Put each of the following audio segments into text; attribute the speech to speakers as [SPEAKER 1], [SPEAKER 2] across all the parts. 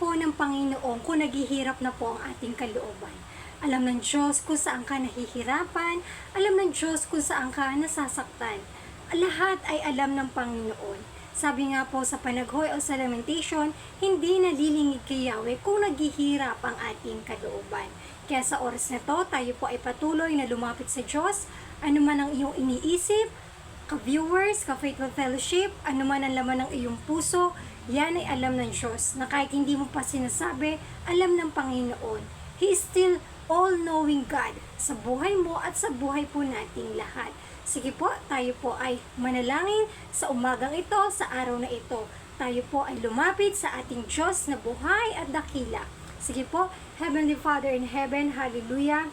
[SPEAKER 1] po ng Panginoon kung naghihirap na po ang ating kalooban. Alam ng Diyos kung saan ka nahihirapan, alam ng Diyos kung saan ka nasasaktan. Lahat ay alam ng Panginoon. Sabi nga po sa panaghoy o sa lamentation, hindi nalilingid kay Yahweh kung naghihirap ang ating kalooban. Kaya sa oras na to, tayo po ay patuloy na lumapit sa Diyos. Ano man ang iyong iniisip, ka-viewers, ka-faithful fellowship, ano man ang laman ng iyong puso, yan ay alam ng Diyos, na kahit hindi mo pa sinasabi, alam ng Panginoon. He is still all-knowing God sa buhay mo at sa buhay po nating lahat. Sige po, tayo po ay manalangin sa umagang ito, sa araw na ito. Tayo po ay lumapit sa ating Diyos na buhay at dakila. Sige po, Heavenly Father in heaven, hallelujah.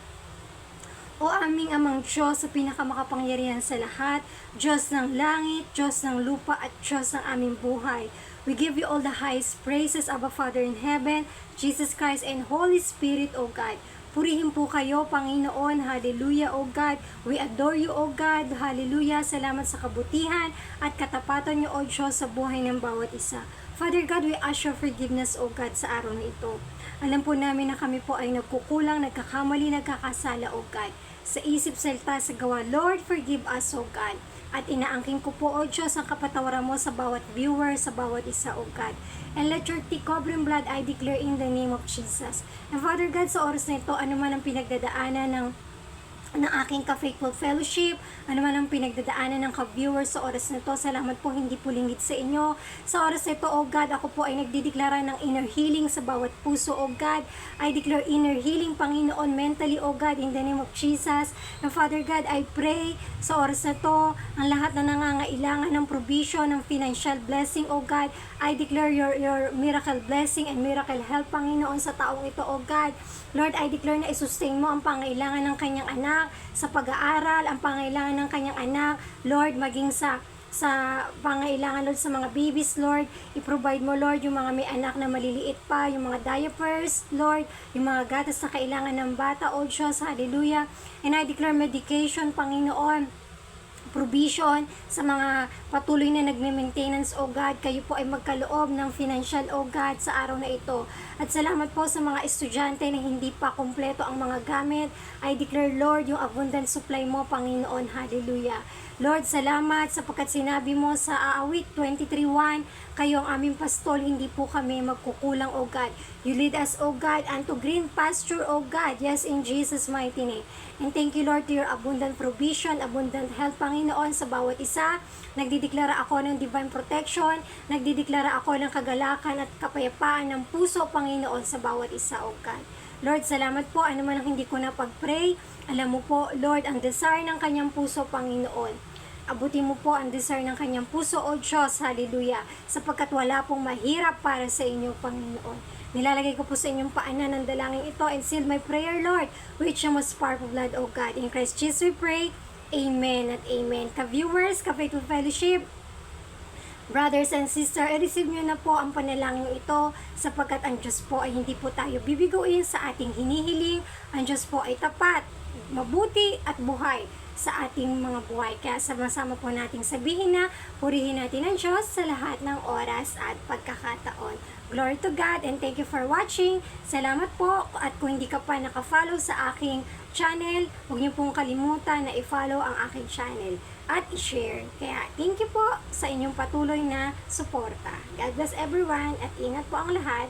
[SPEAKER 1] O aming amang Diyos sa pinakamakapangyarihan sa lahat, Diyos ng langit, Diyos ng lupa at Diyos ng aming buhay. We give you all the highest praises, Abba Father in heaven, Jesus Christ and Holy Spirit, O God. Purihin po kayo, Panginoon. Hallelujah, O God. We adore you, O God. Hallelujah. Salamat sa kabutihan at katapatan niyo, O Diyos, sa buhay ng bawat isa. Father God, we ask your forgiveness, O God, sa araw na ito. Alam po namin na kami po ay nagkukulang, nagkakamali, nagkakasala, O God. Sa isip, salita, sa gawa, Lord, forgive us, O God. At inaangkin ko po, O Diyos, ang kapatawaran mo sa bawat viewer, sa bawat isa, O God. And let your covering blood, I declare in the name of Jesus. And Father God, sa oras na ito, ano man ang pinagdadaanan ng aking ka-faithful fellowship, ano man ang pinagdadaanan ng ka-viewers sa oras na ito, salamat po, hindi po lingid sa inyo. Sa oras na ito, O God, ako po ay nagdideklara ng inner healing sa bawat puso, O God. I declare inner healing, Panginoon, mentally, O God, in the name of Jesus. And Father God, I pray sa oras na ito, ang lahat na nangangailangan ng provision, ng financial blessing, O God, I declare your miracle blessing and miracle help, Panginoon, sa taong ito, O God. Lord, I declare na isustain mo ang pangailangan ng kanyang anak sa pag-aaral, ang pangailangan ng kanyang anak, Lord, maging sa pangailangan, Lord, sa mga babies, Lord, i-provide mo, Lord, yung mga may anak na maliliit pa, yung mga diapers, Lord, yung mga gatas na kailangan ng bata, O Diyos, hallelujah. And I declare medication, Panginoon, provision sa mga patuloy na nagme-maintenance, O God. Kayo po ay magkaloob ng financial, O God, sa araw na ito. At salamat po sa mga estudyante na hindi pa kumpleto ang mga gamit. I declare, Lord, yung abundant supply mo, Panginoon. Hallelujah. Lord, salamat sapagkat sinabi mo sa Aawit 23:1, kayo ang aming pastol, hindi po kami magkukulang, O God. You lead us, O God, unto green pasture, O God. Yes, in Jesus' mighty name. And thank you, Lord, to your abundant provision, abundant help, Panginoon, sa bawat isa. Nagdideklara ako ng divine protection, nagdideklara ako ng kagalakan at kapayapaan ng puso, Panginoon, sa bawat isa, O God. Lord, salamat po, ano man ang hindi ko na pag-pray. Alam mo po, Lord, ang desire ng kanyang puso, Panginoon. Abutin mo po ang desire ng kanyang puso, O Diyos, hallelujah, sapagkat wala pong mahirap para sa inyo, Panginoon. Nilalagay ko po sa inyong paanan ng dalangin ito and seal my prayer, Lord, which your most powerful blood, O God. In Christ Jesus we pray, Amen at Amen. Ka-viewers, ka-faithful fellowship, brothers and sisters, i-receive nyo na po ang panalangin ito sapagkat ang Diyos po ay hindi po tayo bibiguin sa ating hinihiling. Ang Diyos po ay tapat, mabuti at buhay sa ating mga buhay. Kaya sama-sama po nating sabihin na purihin natin ang Diyos sa lahat ng oras at pagkakataon. Glory to God and thank you for watching. Salamat po at kung hindi ka pa nakafollow sa aking channel, huwag niyo pong kalimutan na i-follow ang aking channel at i-share. Kaya thank you po sa inyong patuloy na suporta. God bless everyone at ingat po ang lahat.